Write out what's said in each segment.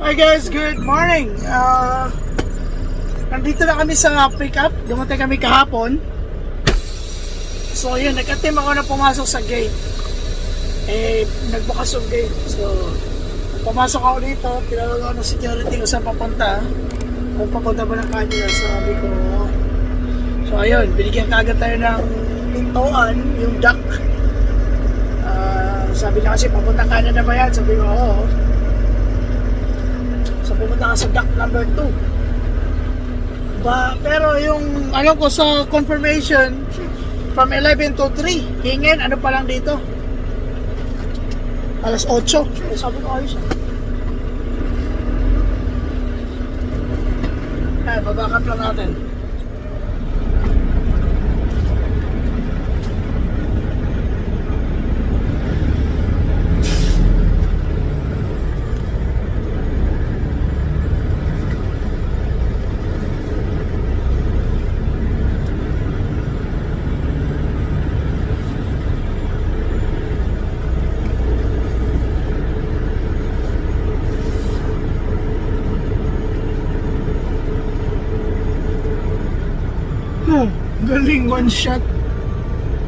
Hi guys, good morning. Nandito na kami sa pick-up. Dumatay kami kahapon. So yun, nag-attempt ako na pumasok sa gate. Nagbukas yung gate. So, pumasok ako dito, tinawag ako ng security kung saan papunta. Kung papunta ba ng kanila, sabi ko. So ayun, binigyan kagad tayo ng pintuan, yung duck. Sabi na kasi, papunta kanan na ba yan? Sabi ko, oo. So pumunta ka sa duck number 2. Pero yung alam ko sa confirmation from 11 to 3 hingin, ano pa lang dito, alas 8. Sabi ko, ayos. Babackup lang natin. Galing, one shot.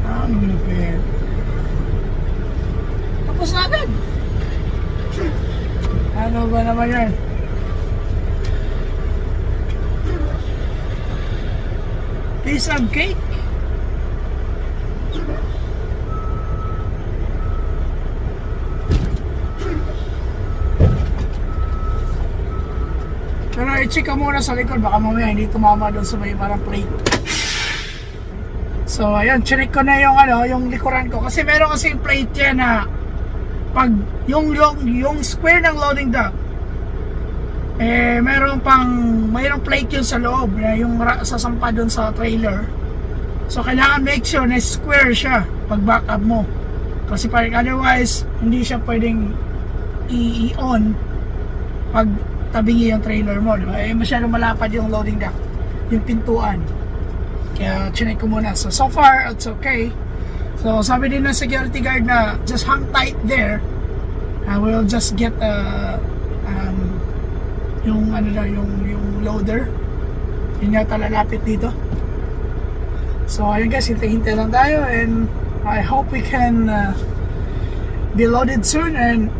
Ang lupit. Tapos na agad. Ano ba naman yan? Piece of cake. Pero i-check ka muna sa likod, baka mamaya hindi tumama doon sa may parang plate. So ayun, chinek ko na yung yung likuran ko kasi meron kasi plate yan na pag yung square ng loading dock mayroong plate yun sa loob na yung sasampa doon sa trailer. So kailangan make sure na square siya pag back up mo. Kasi parang otherwise hindi siya pwedeng i-on pag tabingi yung trailer mo, di ba? Masyadong malapad yung loading dock, yung pintuan. Kaya chinek ko muna. So far, it's okay. So sabi din ng security guard na just hang tight there. We'll just get yung loader. Yun yata lalapit dito. So ayun guys, hintay-hintay lang tayo and I hope we can be loaded soon and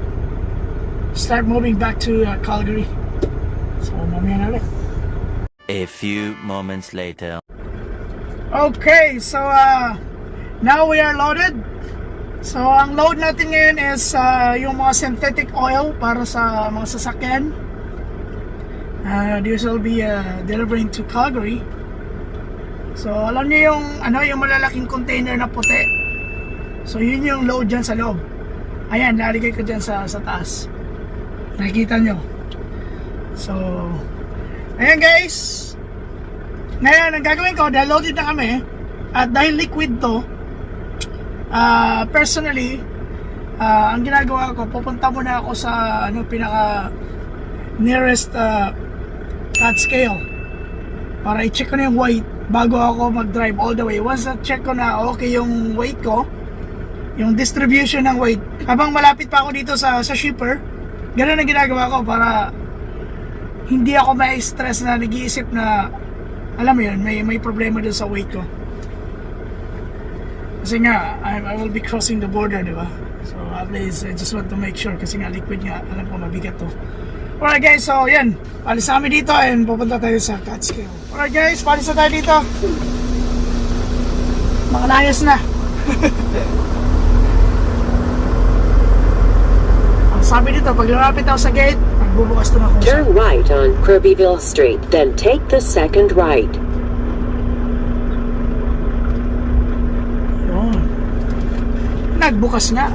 start moving back to Calgary. So mamaya na ulit. A few moments later. Okay, so now we are loaded. So ang load natin ngayon is yung mga synthetic oil para sa mga sasakyan. This will be delivering to Calgary. So alam niyo yung malalaking container na puti. So yun yung load dyan sa loob. Ayan, naligay ko dyan sa taas. Nakikita nyo. So ayan guys. Ngayon, ang gagawin ko, dahil loaded na kami at dahil liquid to, personally, ang ginagawa ko, pupunta muna ako sa pinaka nearest cut scale para i-check ko na yung weight bago ako mag-drive all the way. Once na-check ko na okay yung weight ko, yung distribution ng weight, habang malapit pa ako dito sa shipper, ganun ang ginagawa ko para hindi ako ma-stress na nag-iisip na alam mo yun, may problema dun sa weight ko. Kasi nga, I will be crossing the border, di ba? So at least, I just want to make sure kasi nga liquid nga, alam ko mabigat to. Alright guys, so yan, palis kami dito and pupunta tayo sa cut scale. Alright guys, palis na tayo dito. Mga layas na. Ang sabi dito, pag lumapit ako sa gate, magbubukas to na ako. Turn right on Kirbyville Street, then take the second right. Yun. Nagbukas nga.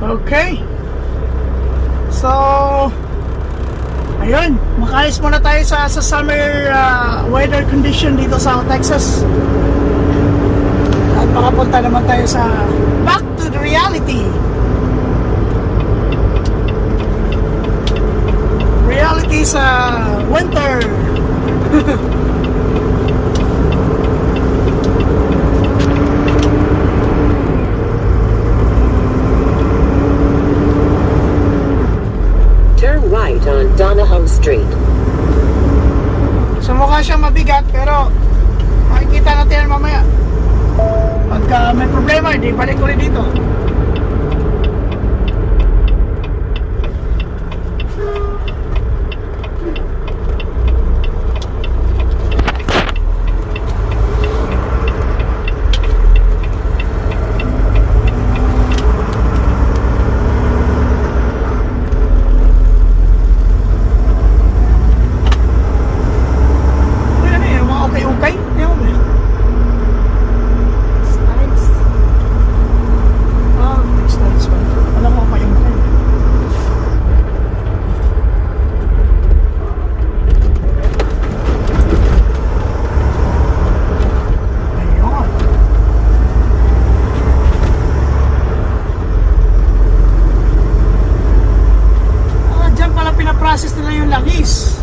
Okay. So, ayun, makalis muna tayo sa summer weather condition dito sa Texas. At makapunta naman tayo sa back to the reality. Reality sa winter. ulit dito. Ano yun, mga ukay-ukay? Ewan mo yun. Studs. Ah, textiles pa. Alam mo pa yung kayo. Ayun. Ah, dyan pala pinaprocess nila yung langis.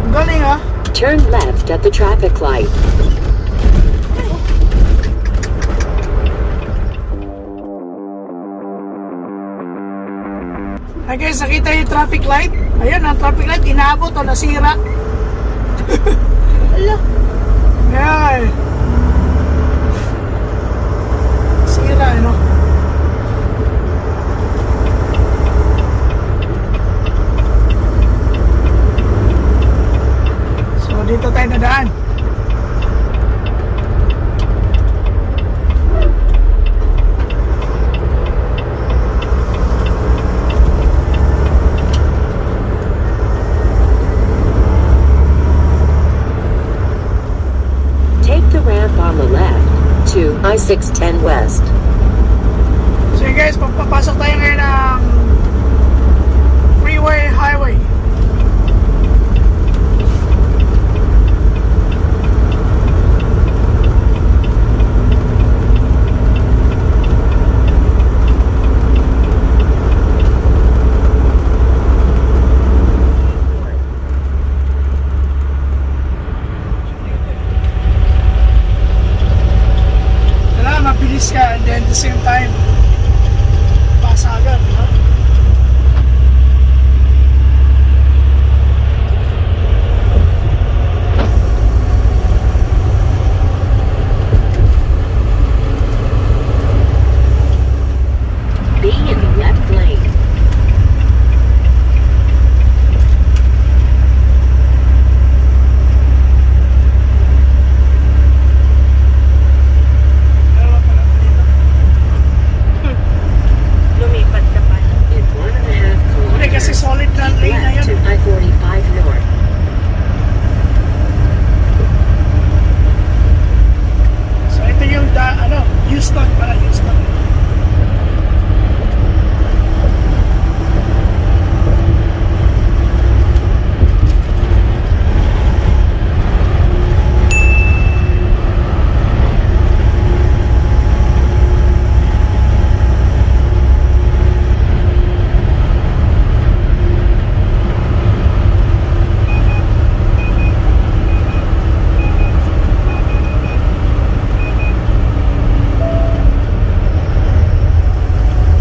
Ang galing ah. Turn left at the traffic light. Ay guys, nakita yung traffic light? Ayun, ang traffic light, inaabot o nasira. Ala. Ay. Sira, ano? So, dito tayo nadaan. Take the ramp on the left to I-610 West. So yun guys, papasok tayo ngayon ng freeway highway. Kailangan mabilis ka and then at the same time pasa agad, ha? Be in the left lane. Dalawa pala dito. Lumipat ka pa. In 1.5 Hindi kasi kilometers, solid na keep lane na left yun. to I-45 North. So ito yung Houston para Houston.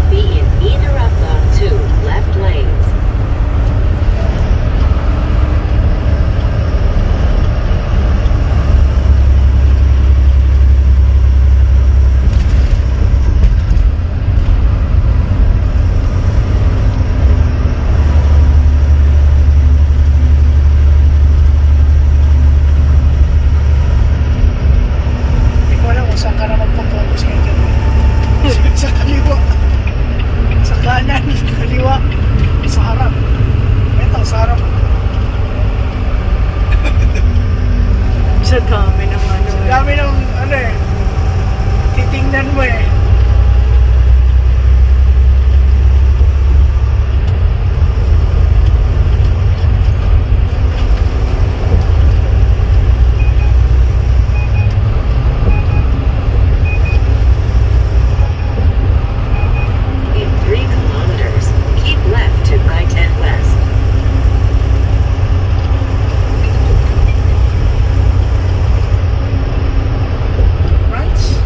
Be in either of the two left lanes. Hindi ko alam kung saan ka na magpo-focus ngayon dyan. Sa kaliwa. Sa kanan, sa kaliwa. Sa harap. Ito, sa harap. Sa dami naman. Ang dami ng titingnan mo eh. In 3 kilometers, keep left to I-10 West. France?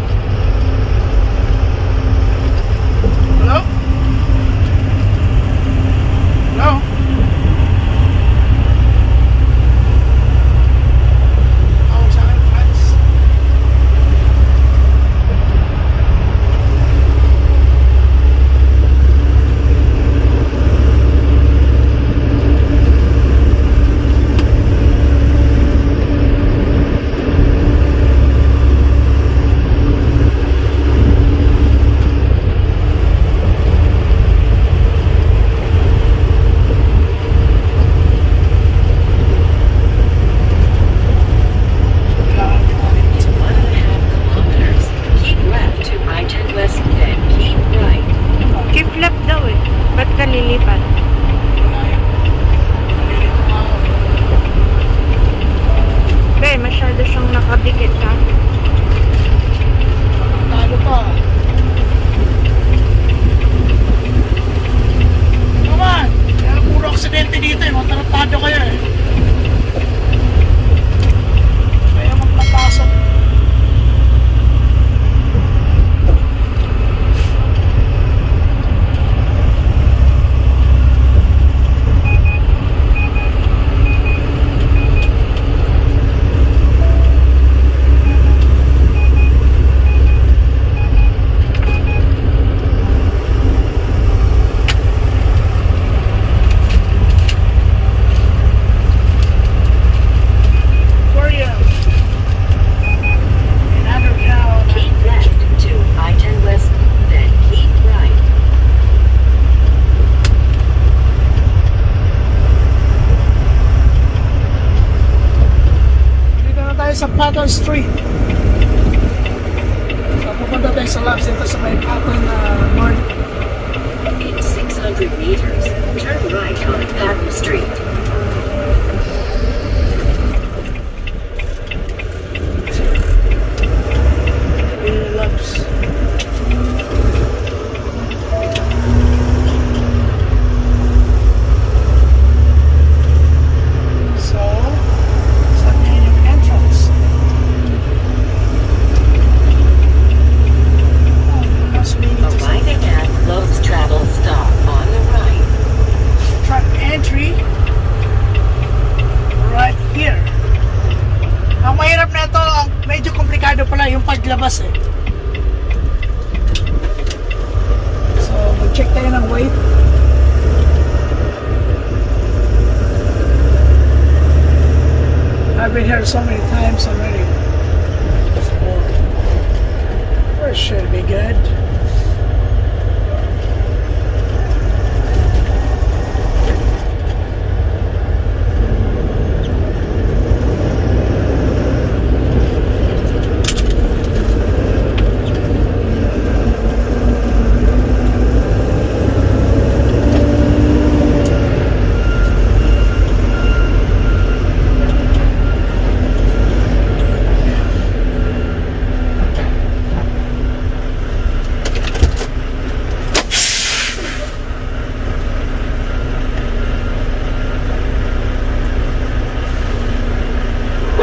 isang nakadikit ka. Talo pa. Come on! Kaya puro aksidente dito eh. Matarantado kayo eh. Kaya magpapasok. Keep left to I-10 West, then keep right. Dito na tayo sa Patton Street. So, pupunta tayo sa labs dito sa may Patton North. In 600 meters, turn right on Patton Street. Labs. So, saan na yung entrance? Mas Arriving at Lowe's Travel Stop on the right. truck entry right here. Ang mahirap na ito, medyo komplikado pala yung paglabas eh. So, mag-check tayo ng weight. I've been here so many times already. So, we should be good.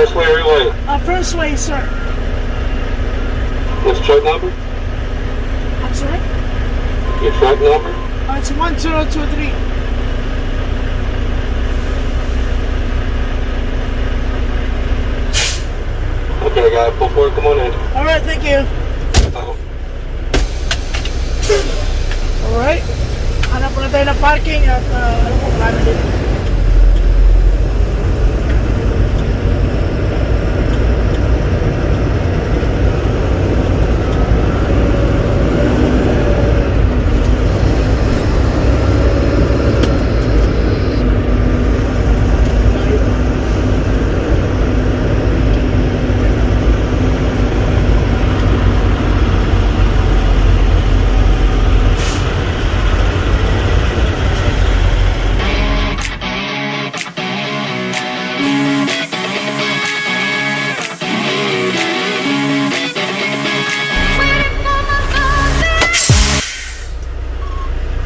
Which way are you going? First way, sir. What's truck number? I'm sorry? Your truck number? It's 1023. Okay, I got it. Pull forward. Come on in. Alright, thank you. Oh. Alright. Hanap na tayo ng parking at ano po, marami din.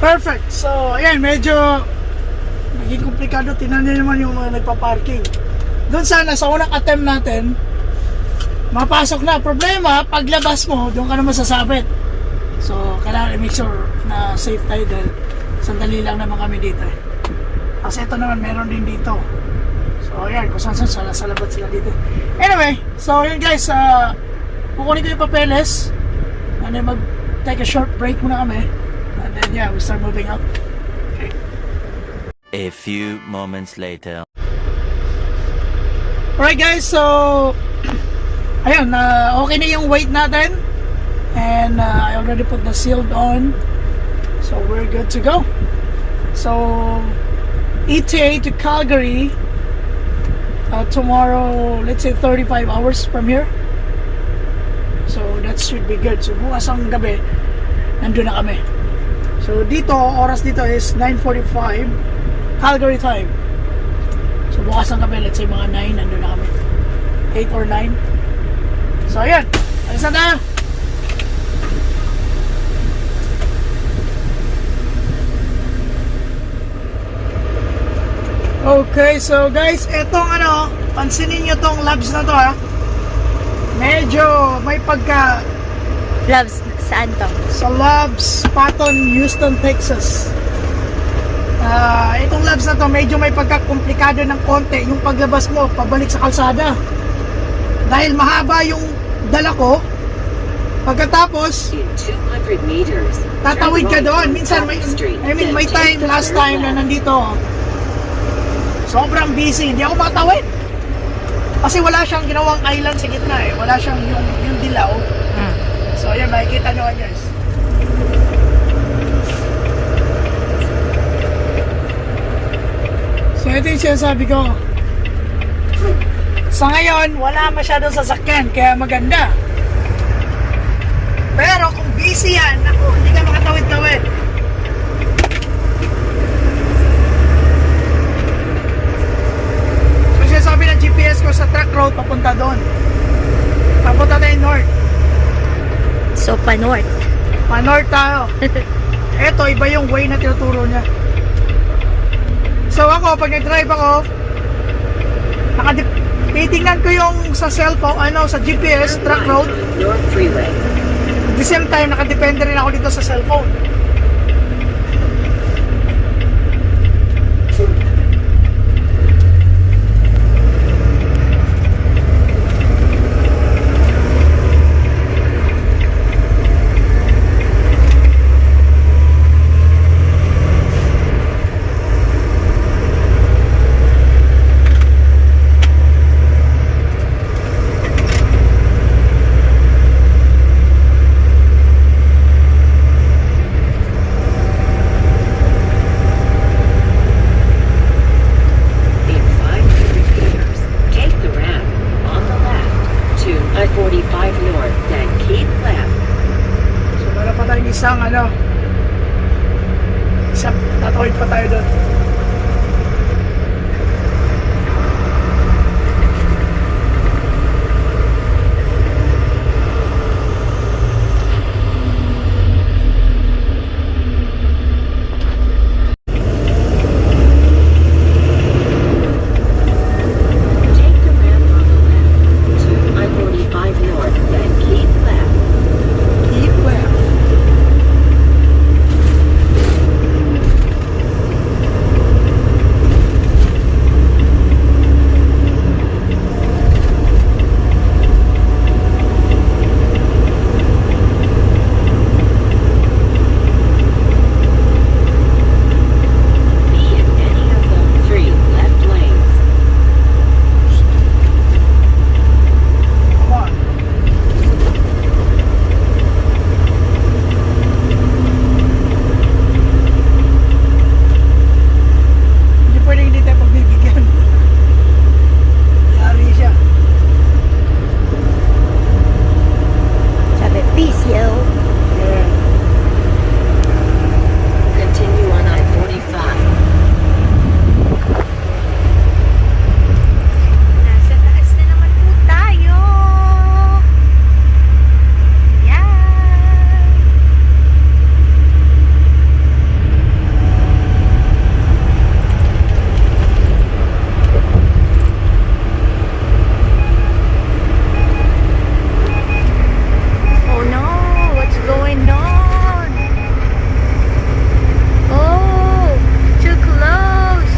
Perfect. So, ayan, medyo naging komplikado. Tingnan niyo naman yung mga nagpa-parking. Doon sana, sa unang attempt natin, mapasok na. Problema, paglabas mo, doon ka na masasabit. So, kailangan i-make sure na safe tayo dahil sandali lang naman kami dito eh. Kasi ito naman, meron din dito. So, ayan, kung saan sa labas sila dito. Anyway, so yun guys, kukunin ko yung papeles. And then mag-take a short break muna kami. And then yeah, we start moving up. Okay. A few moments later. Alright guys, so ayun, okay na yung weight natin. And I already put the sealed on. So we're good to go. So ETA to Calgary tomorrow, let's say 35 hours from here. So that should be good. So bukas ang gabi, nandun na kami. So dito, oras dito is 9:45 Calgary time. So bukas ang gabi, let's say mga 9, nandun na kami. 8 or 9. So, ayan. Alis na tayo. Okay, so guys, etong ano, pansinin nyo tong labs na to ha. Medyo may pagka Loves, saan to? sa labs Patton, Houston, Texas. Itong labs na to medyo may pagka-komplikado ng konti yung paglabas mo pabalik sa kalsada. Dahil mahaba yung dala ko, pagkatapos In 200 meters, tatawid ka turn right doon. on Minsan may, South Street, I mean, then may take time the last third time na left. nandito sobrang busy, hindi ako makatawid kasi wala siyang ginawang island sa gitna eh, wala siyang yung dilaw. So ayan, makikita nyo guys. So ito yung sinasabi ko, sa ngayon wala masyadong sasakyan kaya maganda, pero kung busy yan, naku, hindi ka makatawid-tawid. So sinasabi ng GPS ko sa truck road papunta doon, papunta tayo north. So, pa-north. Pa-north tayo. Eto, iba yung way na tinuturo niya. So ako, pag nag-drive ako, titingnan ko yung sa cellphone, sa GPS, Turn truck right road. on North Freeway. At the same time, nakadepende rin ako dito sa cellphone. In 500 meters, take the ramp on the left to I-45 North, then keep left. So wala pa tayong isang tatawid pa tayo doon. Take the ramp on the left to I-45 North, then keep left. Keep left. Be in any of the 3 left lanes. Come on. Hindi pwedeng hindi tayo pagbibigyan. Yari siya. Sabi, peace, yo. Yeah. Continue on I-45. Nasa taas na naman po tayo. Yan. Oh no, what's going on? Oh, too close.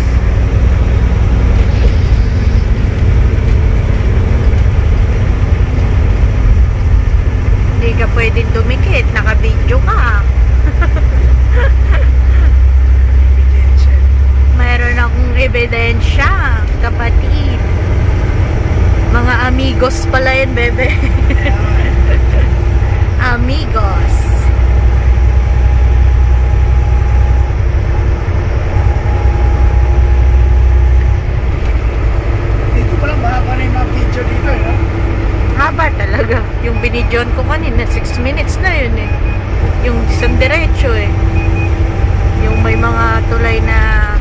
Hindi ka pwedeng dumikit, naka-video ka. Mayroon akong ebidensya, kapatid. Mga amigos pala yun, bebe. Amigos. Dito pa lang mahaba na yung mga video dito eh. No? Haba talaga. Yung binidyon ko kanina, 6 minutes na yun eh. Yung isang diretso eh. Yung may mga tulay na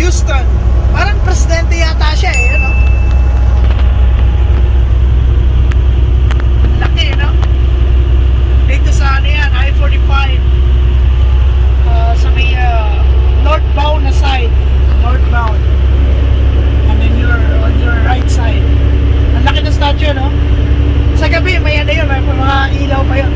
Houston. Parang presidente yata siya eh, ano? Laki, no? Dito sa ano yan, I-45. Sa may northbound na side. Northbound. And then you're on your right side. Ang laki ng statue, no? Sa gabi, may ano yun, may mga ilaw pa yun.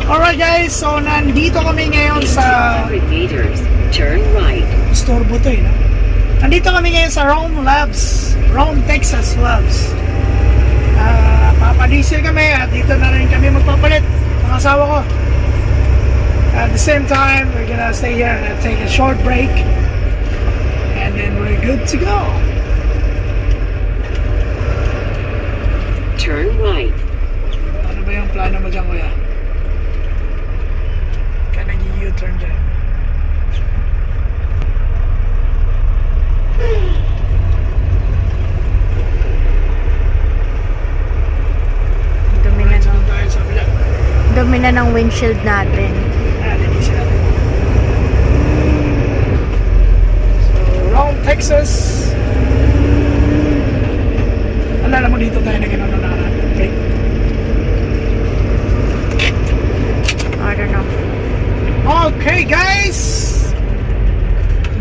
Alright guys, so nandito kami ngayon In sa 200 meters, turn right. Storbo to eh, no? Nandito kami ngayon sa Rome Labs, Rome, Texas Labs. Papadiesel kami at dito na rin kami magpapalit ng asawa ko. At the same time, we're gonna stay here and take a short break. And then we're good to go. Turn right. Ano ba yung plano mo dyan, kuya? Kaya nag-U-turn dyan. Dumi na Alright, ng, sunod tayo sa kabila. dumi na ng windshield natin. Linisin natin. So, Rome, Texas. Alala mo dito tayo na gano'n na okay? I don't know. Okay, guys!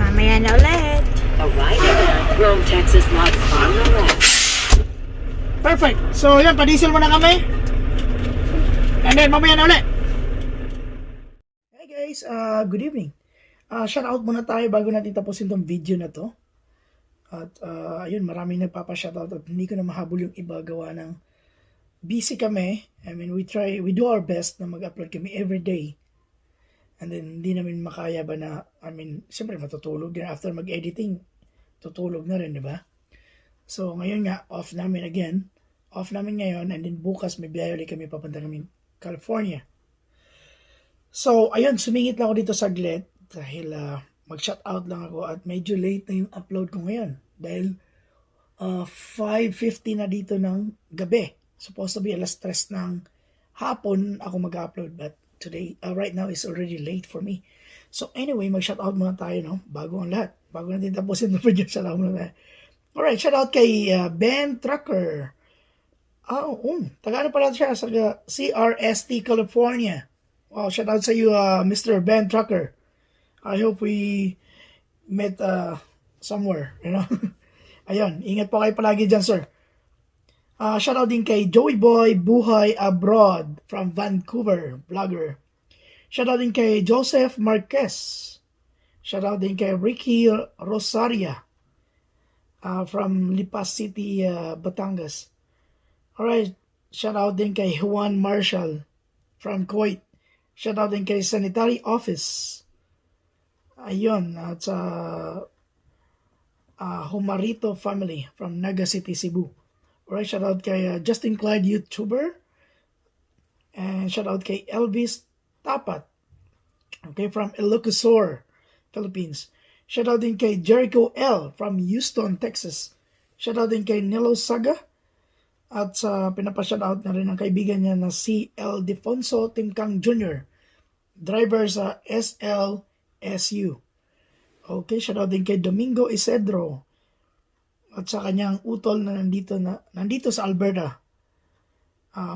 Mamaya na ulit. Arriving at Rome, Texas lots on the left. Perfect. So, yan, pa-diesel muna kami. And then, mamaya na ulit. Hey guys, good evening. Shout out muna tayo bago natin tapusin tong video na to. At ayun, maraming nagpapa-shoutout at hindi ko na mahabol yung iba gawa ng busy kami. I mean, we do our best na mag-upload kami every day. And then, hindi namin makaya ba na, I mean, siyempre matutulog din after mag-editing. Tutulog na rin, di ba? So, ngayon nga, off namin again. Off namin ngayon and then bukas may biyahe ulit kami papunta kami California. So, ayun, sumingit lang ako dito saglit dahil mag-shoutout lang ako at medyo late na yung upload ko ngayon dahil 5:50 na dito ng gabi. Supposed to be alas 3 ng hapon ako mag-upload but today, right now is already late for me. So anyway, mag-shoutout muna tayo, no? Bago ang lahat. Bago natin tapusin na video, shoutout muna tayo. Alright, shoutout kay Ben Trucker. Taga ano pala siya sa CRST, California. Wow, shoutout sa iyo, Mr. Ben Trucker. I hope we met somewhere, you know. Ayun, ingat po kayo palagi dyan, sir. Shoutout din kay Joey Boy Buhay Abroad from Vancouver, vlogger. Shoutout din kay Joseph Marquez. Shout out din kay Ricky Rosaria from Lipas City, Batangas. Alright, shout out din kay Juan Marshall from Kuwait. Shout out din kay Sanitary Office. Ayun, at sa Humarito family from Naga City, Cebu. Alright, shout out kay Justin Clyde YouTuber. And shout out kay Elvis Tapat. Okay, from Ilocosur, Philippines. Shout out din kay Jericho L from Houston, Texas. Shout out din kay Nilo Saga. At pinapa-shout out na rin ang kaibigan niya na si L. Defonso Timkang Jr. Driver sa SLSU. Okay, shout out din kay Domingo Isedro. At sa kanyang utol na nandito sa Alberta.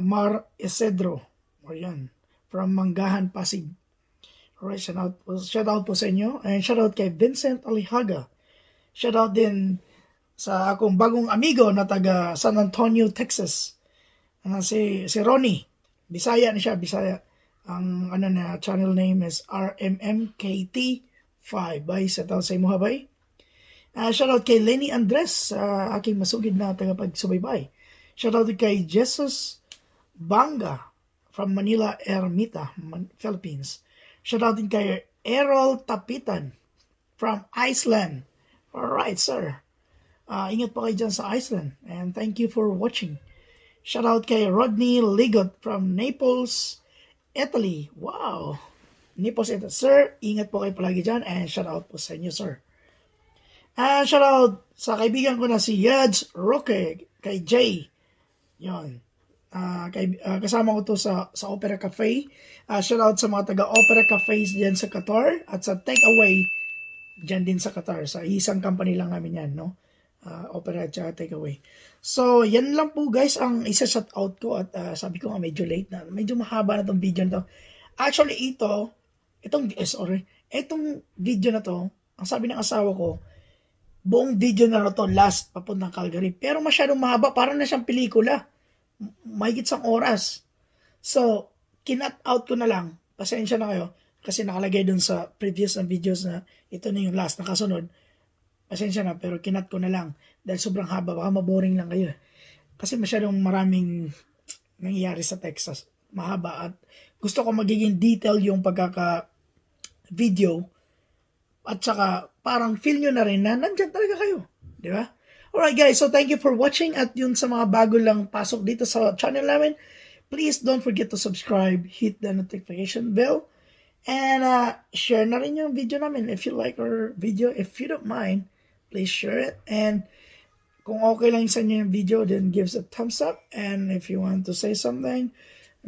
Mar Isedro. O yan. From Manggahan, Pasig. Alright, shout out po sa inyo. And shout out kay Vincent Alihaga. Shout out din sa akong bagong amigo na taga San Antonio, Texas. Si Ronnie. Bisaya na siya, Bisaya. Ang channel name is RMMKT5. Bay, sa tao sa imuha bay. Shout out kay Lenny Andres, aking masugid na tagapagsubaybay. Shout out kay Jesus Banga from Manila Ermita, Philippines. Shout out din kay Errol Tapitan from Iceland. Alright, sir. Ingat po kayo dyan sa Iceland. And thank you for watching. Shout out kay Rodney Ligot from Naples, Italy. Wow. Naples, Italy. Sir, ingat po kayo palagi dyan. And shout out po sa inyo, sir. And shout out sa kaibigan ko na si Yads Roque, kay Jay. Yun. Kasama ko to sa Opera Cafe. Shout out sa mga taga Opera Cafes dyan sa Qatar. At sa Takeaway dyan din sa Qatar. Sa isang company lang namin yan, no? Opera at Takeaway. So, yan lang po guys ang isa-shout out ko. At sabi ko nga medyo late na. Medyo mahaba na tong video na to. Actually, itong video na to, ang sabi ng asawa ko, buong video na to last papuntang Calgary. Pero masyadong mahaba. Parang na siyang pelikula. Mahigit 1 oras. So, kinat out ko na lang. Pasensya na kayo. Kasi nakalagay dun sa previous na videos na ito na yung last na kasunod. Pasensya na, pero kinat ko na lang. Dahil sobrang haba, baka maboring lang kayo. Kasi masyadong maraming nangyayari sa Texas. Mahaba at gusto ko magiging detail yung pagkaka-video. At saka, parang feel nyo na rin na nandyan talaga kayo. Di ba? Alright guys, so thank you for watching. At yun sa mga bago lang pasok dito sa channel namin, please don't forget to subscribe, hit the notification bell, and share na rin yung video namin. If you like our video, if you don't mind, please share it. And kung okay lang sa inyo yung video, then give us a thumbs up. And if you want to say something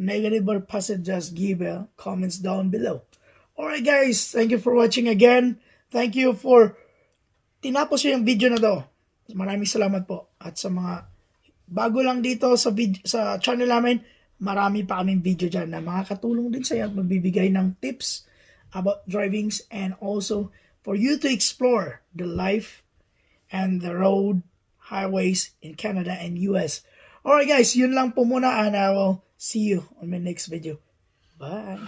negative or positive, just give a comments down below. Alright guys, thank you for watching again. Thank you for tinapos yung video na to. Maraming salamat po. At sa mga bago lang dito sa channel namin, marami pa kaming video dyan na makakatulong din sa iyo at magbibigay ng tips about drivings and also for you to explore the life and the road, highways in Canada and US. Alright guys, yun lang po muna and I will see you on my next video. Bye!